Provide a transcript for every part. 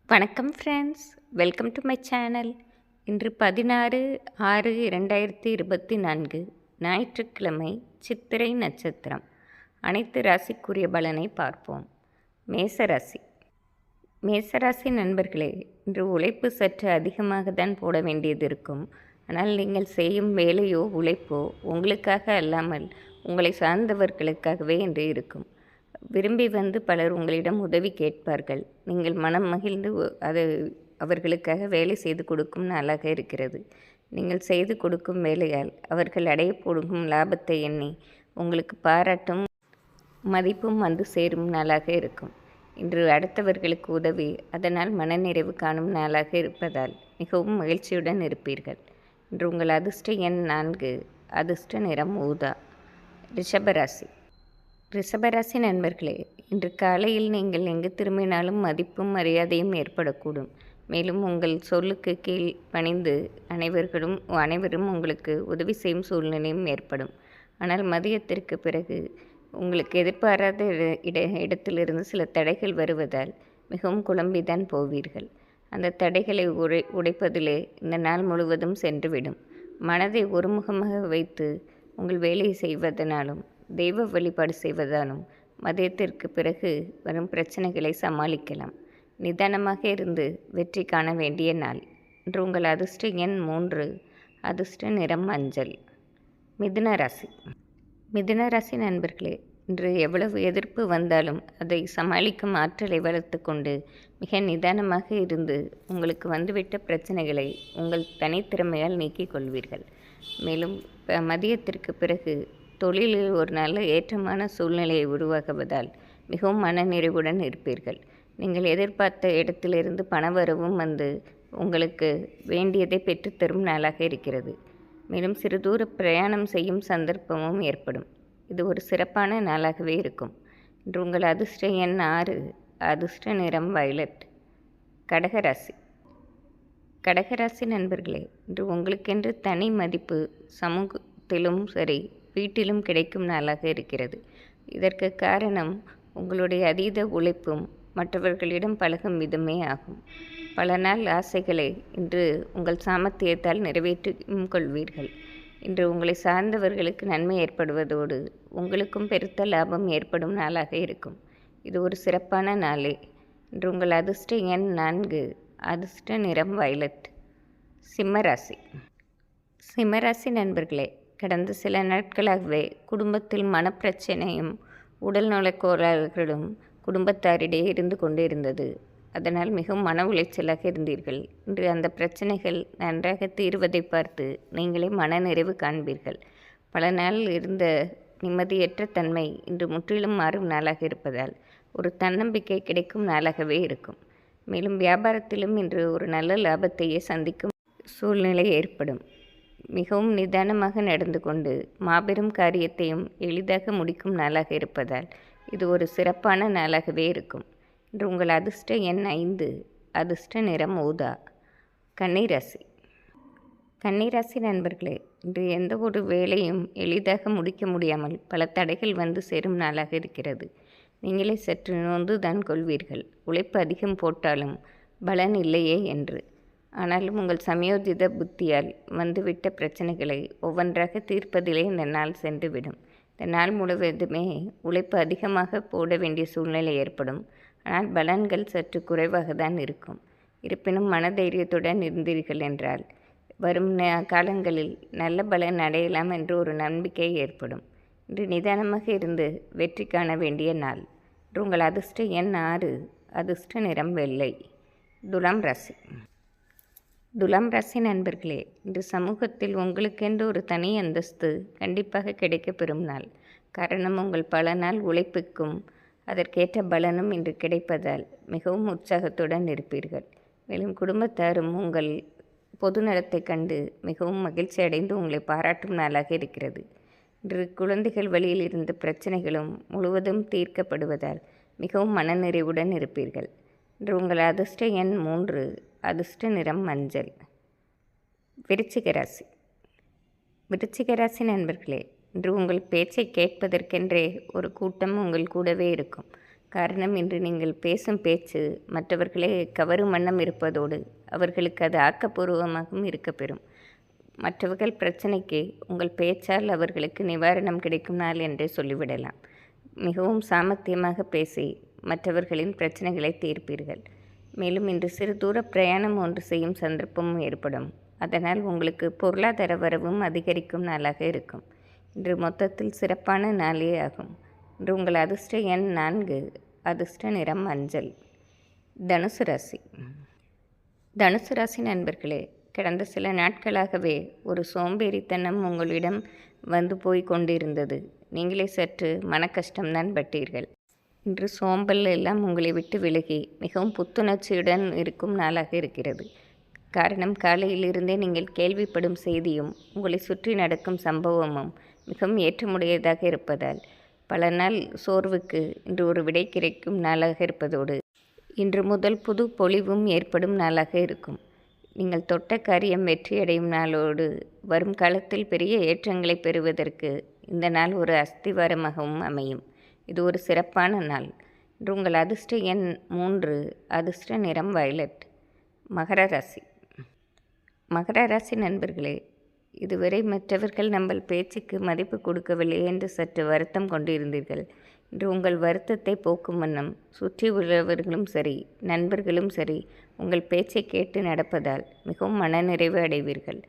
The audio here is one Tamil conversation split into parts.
வணக்கம் friends, welcome to my channel. இன்று 16/6/2024 ஞாயிற்றுக்கிழமை, சித்திரை நட்சத்திரம். அனைத்து ராசிக்குரிய பலனை பார்ப்போம். மேசராசி. மேசராசி நண்பர்களே, இன்று உழைப்பு சற்று அதிகமாக தான் போட வேண்டியது இருக்கும். ஆனால் நீங்கள் செய்யும் வேலையோ உழைப்போ உங்களுக்காக அல்லாமல் உங்களை சார்ந்தவர்களுக்காகவே என்று இருக்கும். விரும்பி வந்து பலர் உங்களிடம் உதவி கேட்பார்கள். நீங்கள் மனம் மகிழ்ந்து அது அவர்களுக்காக வேலை செய்து கொடுக்கும் நாளாக இருக்கிறது. நீங்கள் செய்து கொடுக்கும் வேலையால் அவர்கள் அடைய போடும் லாபத்தை எண்ணி உங்களுக்கு பாராட்டும் மதிப்பும் வந்து சேரும் நாளாக இருக்கும். இன்று அடுத்தவர்களுக்கு உதவி அதனால் மனநிறைவு காணும் நாளாக இருப்பதால் மிகவும் மகிழ்ச்சியுடன் இருப்பீர்கள். இன்று உங்கள் அதிர்ஷ்ட எண் 4, அதிர்ஷ்ட நிறம் ஊதா. ரிஷபராசி. ரிஷபராசி நண்பர்களே, இன்று காலையில் நீங்கள் எங்கு திரும்பினாலும் மதிப்பும் மரியாதையும் ஏற்படக்கூடும். மேலும் உங்கள் சொல்லுக்கு கீழ் பணிந்து அனைவரும் உங்களுக்கு உதவி செய்யும் சூழ்நிலையும் ஏற்படும். ஆனால் மதியத்திற்கு பிறகு உங்களுக்கு எதிர்பாராத இடத்திலிருந்து சில தடைகள் வருவதால் மிகவும் குழம்பிதான் போவீர்கள். அந்த தடைகளை உடைப்பதிலே இந்த நாள் முழுவதும் சென்றுவிடும். மனதை ஒருமுகமாக வைத்து உங்கள் வேலையை செய்வதனாலும் தெய்வ வழிபாடு செய்வதாலும் மதியத்திற்கு பிறகு வரும் பிரச்சனைகளை சமாளிக்கலாம். நிதானமாக இருந்து வெற்றி காண வேண்டிய நாள். இன்று உங்கள் அதிர்ஷ்ட எண் 3, அதிர்ஷ்ட நிறம் மஞ்சள். மிதுன ராசி. மிதுன ராசி நண்பர்களே, இன்று எவ்வளவு எதிர்ப்பு வந்தாலும் அதை சமாளிக்கும் ஆற்றலை வளர்த்து கொண்டு மிக நிதானமாக இருந்து உங்களுக்கு வந்துவிட்ட பிரச்சனைகளை உங்கள் தனித்திறமையால் நீக்கிக் கொள்வீர்கள். மேலும் மதியத்திற்கு பிறகு தொழிலில் ஒரு நல்ல ஏற்றமான சூழ்நிலையை உருவாக்குவதால் மிகவும் மனநிறைவுடன் இருப்பீர்கள். நீங்கள் எதிர்பார்த்த இடத்திலிருந்து பணவரவும் வந்து உங்களுக்கு வேண்டியதை பெற்றுத்தரும் நாளாக இருக்கிறது. மேலும் சிறு தூர பிரயாணம் செய்யும் சந்தர்ப்பமும் ஏற்படும். இது ஒரு சிறப்பான நாளாகவே இருக்கும். இன்று உங்கள் அதிர்ஷ்ட எண் 6, அதிர்ஷ்ட நிறம் வயலட். கடகராசி. கடகராசி நண்பர்களே, இன்று உங்களுக்கென்று தனி மதிப்பு சமூகத்திலும் சரி வீட்டிலும் கிடைக்கும் நாளாக இருக்கிறது. இதற்கு காரணம் உங்களுடைய அதீத உழைப்பும் மற்றவர்களிடம் பழகும் விதமே ஆகும். பல நாள் ஆசைகளை இன்று உங்கள் சாமர்த்தியத்தால் நிறைவேற்றியும் கொள்வீர்கள். இன்று உங்களை சார்ந்தவர்களுக்கு நன்மை ஏற்படுவதோடு உங்களுக்கும் பெருத்த லாபம் ஏற்படும் நாளாக இருக்கும். இது ஒரு சிறப்பான நாளே. இன்று உங்கள் அதிர்ஷ்ட எண் 4, அதிர்ஷ்ட நிறம் வயலட். சிம்மராசி. சிம்மராசி நண்பர்களே, கடந்த சில நாட்களாகவே குடும்பத்தில் மனப்பிரச்சனையும் உடல்நலக் கோளாறுகளும் குடும்பத்தாரிடையே இருந்து கொண்டிருந்தது. அதனால் மிகவும் மன உளைச்சலாக இருந்தீர்கள். இன்று அந்த பிரச்சனைகள் நன்றாக தீர்வதை பார்த்து நீங்களே மனநிறைவு காண்பீர்கள். பல நாள் இருந்த நிம்மதியற்ற தன்மை இன்று முற்றிலும் மாறும் நாளாக இருப்பதால் ஒரு தன்னம்பிக்கை கிடைக்கும் நாளாகவே இருக்கும். மேலும் வியாபாரத்திலும் இன்று ஒரு நல்ல லாபத்தையே சந்திக்கும் சூழ்நிலை ஏற்படும். மிகவும் நிதானமாக நடந்து கொண்டு மாபெரும் காரியத்தையும் எளிதாக முடிக்கும் நாளாக இருப்பதால் இது ஒரு சிறப்பான நாளாகவே இருக்கும். இன்று உங்கள் அதிர்ஷ்ட எண் 5, அதிர்ஷ்ட நிறம் ஊதா. கன்னிராசி. கன்னிராசி நண்பர்களே, இன்று எந்த ஒரு வேலையும் எளிதாக முடிக்க முடியாமல் பல தடைகள் வந்து சேரும் நாளாக இருக்கிறது. நீங்களே சற்று நொந்து தான் கொள்வீர்கள். உழைப்பு அதிகம் போட்டாலும் பலன் இல்லையே என்று. ஆனாலும் உங்கள் சமயோஜித புத்தியால் வந்துவிட்ட பிரச்சனைகளை ஒவ்வொன்றாக தீர்ப்பதிலே இந்த நாள் சென்றுவிடும். இந்த நாள் முழுவதுமே உழைப்பு அதிகமாக போட வேண்டிய சூழ்நிலை ஏற்படும். ஆனால் பலன்கள் சற்று குறைவாக தான் இருக்கும். இருப்பினும் மனதைரியத்துடன் இருந்தீர்கள் என்றால் வரும் காலங்களில் நல்ல பலன் அடையலாம் என்று ஒரு நம்பிக்கை ஏற்படும். இன்று நிதானமாக இருந்து வெற்றி காண வேண்டிய நாள். இன்று உங்கள் அதிர்ஷ்ட எண் 6, அதிர்ஷ்ட நிறம் வெள்ளை. துலாம் ராசி. துலாம் ராசி நண்பர்களே, இன்று சமூகத்தில் உங்களுக்கென்று ஒரு தனி அந்தஸ்து கண்டிப்பாக கிடைக்கப்பெறும் நாள். காரணம் உங்கள் பல நாள் உழைப்புக்கும் அதற்கேற்ற பலனும் இன்று கிடைப்பதால் மிகவும் உற்சாகத்துடன் இருப்பீர்கள். மேலும் குடும்பத்தாரும் உங்கள் பொது நலத்தை கண்டு மிகவும் மகிழ்ச்சி அடைந்து உங்களை பாராட்டும் நாளாக இருக்கிறது. இன்று குழந்தைகள் வழியில் இருந்த பிரச்சனைகளும் முழுவதும் தீர்க்கப்படுவதால் மிகவும் மனநிறைவுடன் இருப்பீர்கள். இன்று உங்கள் அதிர்ஷ்ட எண் 3, அதிர்ஷ்ட நிறம் மஞ்சள். விருச்சிக ராசி. விருச்சிக ராசி நண்பர்களே, இன்று உங்கள் பேச்சை கேட்பதற்கென்றே ஒரு கூட்டம் உங்கள் கூடவே இருக்கும். காரணம், இன்று நீங்கள் பேசும் பேச்சு மற்றவர்களை கவரும் வண்ணம் இருப்பதோடு அவர்களுக்கு அது ஆக்கப்பூர்வமாகவும் இருக்கப்பெறும். மற்றவர்கள் பிரச்சனைக்கு உங்கள் பேச்சால் அவர்களுக்கு நிவாரணம் கிடைக்கும் நாள் என்றே சொல்லிவிடலாம். மிகவும் சாமர்த்தியமாக பேசி மற்றவர்களின் பிரச்சனைகளை தீர்ப்பீர்கள். மேலும் இன்று சிறு தூர பிரயாணம் ஒன்று செய்யும் சந்தர்ப்பமும் ஏற்படும். அதனால் உங்களுக்கு பொருளாதார வரவும் அதிகரிக்கும் நாளாக இருக்கும். இன்று மொத்தத்தில் சிறப்பான நாளே ஆகும். இன்று உங்கள் அதிர்ஷ்ட எண் 4, அதிர்ஷ்ட நிறம் மஞ்சள். தனுசு ராசி. தனுசு ராசி நண்பர்களே, கடந்த சில நாட்களாகவே ஒரு சோம்பேறித்தனம் உங்களிடம் வந்து போய் கொண்டிருந்தது. நீங்களே சற்று மன கஷ்டம்தான் பட்டீர்கள். இன்று சோம்பல் எல்லாம் உங்களை விட்டு விலகி மிகவும் புத்துணர்ச்சியுடன் இருக்கும் நாளாக இருக்கிறது. காரணம், காலையிலிருந்தே நீங்கள் கேள்விப்படும் செய்தியும் உங்களை சுற்றி நடக்கும் சம்பவமும் மிகவும் ஏற்றமுடையதாக இருப்பதால் பல நாள் சோர்வுக்கு இன்று ஒரு விடை கிடைக்கும் நாளாக இருப்பதோடு இன்று முதல் புது பொலிவும் ஏற்படும் நாளாக இருக்கும். நீங்கள் தொட்ட காரியம் வெற்றியடையும் நாளோடு வரும் காலத்தில் பெரிய ஏற்றங்களை பெறுவதற்கு இந்த நாள் ஒரு அஸ்திவாரமாகவும் அமையும். இது ஒரு சிறப்பான நாள். இன்று உங்கள் அதிர்ஷ்ட எண் 3, அதிர்ஷ்ட நிறம் வயலட். மகர ராசி. மகர ராசி நண்பர்களே, இதுவரை மற்றவர்கள் நம்ம பேச்சுக்கு மதிப்பு கொடுக்கவில்லை என்று சற்று வருத்தம் கொண்டிருந்தீர்கள். இன்று உங்கள் வருத்தத்தை போக்கும் வண்ணம் சுற்றி உள்ளவர்களும் சரி, நண்பர்களும் சரி, உங்கள் பேச்சை கேட்டு நடப்பதால் மிகவும் மனநிறைவு அடைவீர்கள்.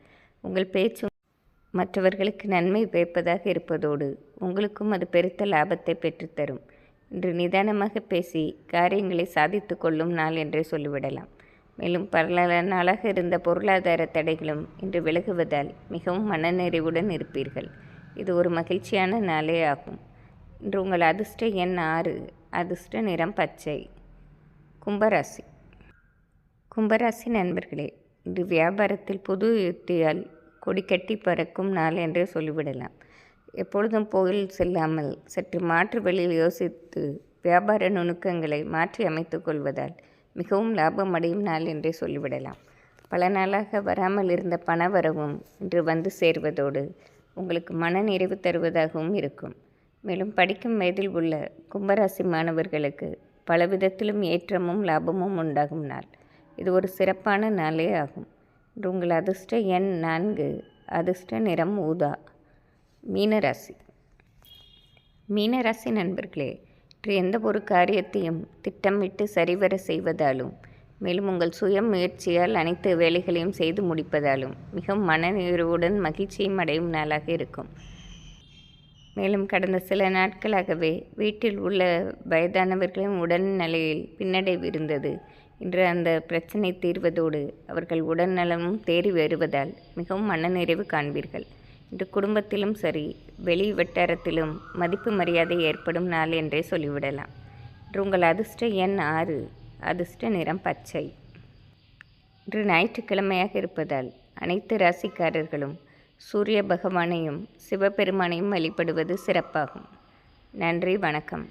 உங்கள் பேச்சு மற்றவர்களுக்கு நன்மை பயப்பதாக இருப்பதோடு உங்களுக்கும் அது பெருத்த லாபத்தை பெற்றுத்தரும். இன்று நிதானமாக பேசி காரியங்களை சாதித்து கொள்ளும் நாள் என்றே சொல்லிவிடலாம். மேலும் பல நாளாக இருந்த பொருளாதார தடைகளும் இன்று விலகுவதால் மிகவும் மனநிறைவுடன் இருப்பீர்கள். இது ஒரு மகிழ்ச்சியான நாளே ஆகும். இன்று உங்கள் அதிர்ஷ்ட எண் 6, அதிர்ஷ்ட நிறம் பச்சை. கும்பராசி. கும்பராசி நண்பர்களே, இன்று வியாபாரத்தில் புது யுக்தியால் கொடிக்கட்டி பறக்கும் நாள் என்றே சொல்லிவிடலாம். எப்பொழுதும் போல் செல்லாமல் சற்று மாற்று வழியில் யோசித்து வியாபார நுணுக்கங்களை மாற்றி அமைத்து கொள்வதால் மிகவும் லாபம் அடையும் நாள் என்றே சொல்லிவிடலாம். பல நாளாக வராமல் இருந்த பணவரவும் இன்று வந்து சேர்வதோடு உங்களுக்கு மன நிறைவு தருவதாகவும் இருக்கும். மேலும் படிக்கும் வயதில் உள்ள கும்பராசி மாணவர்களுக்கு பலவிதத்திலும் ஏற்றமும் லாபமும் உண்டாகும் நாள். இது ஒரு சிறப்பான நாளே ஆகும். இன்று உங்கள் அதிர்ஷ்ட எண் 4, அதிர்ஷ்ட நிறம் ஊதா. மீனராசி. மீனராசி நண்பர்களே, இன்று எந்த ஒரு காரியத்தையும் திட்டமிட்டு சரிவர செய்வதாலும் மேலும் உங்கள் சுய முயற்சியால் அனைத்து வேலைகளையும் செய்து முடிப்பதாலும் மிகவும் மனநிறைவுடன் மகிழ்ச்சியும் அடையும் நாளாக இருக்கும். மேலும் கடந்த சில நாட்களாகவே வீட்டில் உள்ள வயதானவர்களின் உடல்நிலையில் பின்னடைவு இருந்தது. இன்று அந்த பிரச்சனை தீர்வதோடு அவர்கள் உடல்நலமும் தேறி வருவதால் மிகவும் மனநிறைவு காண்பீர்கள். இன்று குடும்பத்திலும் சரி, வெளி வட்டாரத்திலும் மதிப்பு மரியாதை ஏற்படும் நாள் என்றே சொல்லிவிடலாம். இன்று உங்கள் அதிர்ஷ்ட எண் 6, அதிர்ஷ்ட நிறம் பச்சை. இன்று ஞாயிற்றுக்கிழமையாக இருப்பதால் அனைத்து ராசிக்காரர்களும் சூரிய பகவானையும் சிவபெருமானையும் வழிபடுவது சிறப்பாகும். நன்றி, வணக்கம்.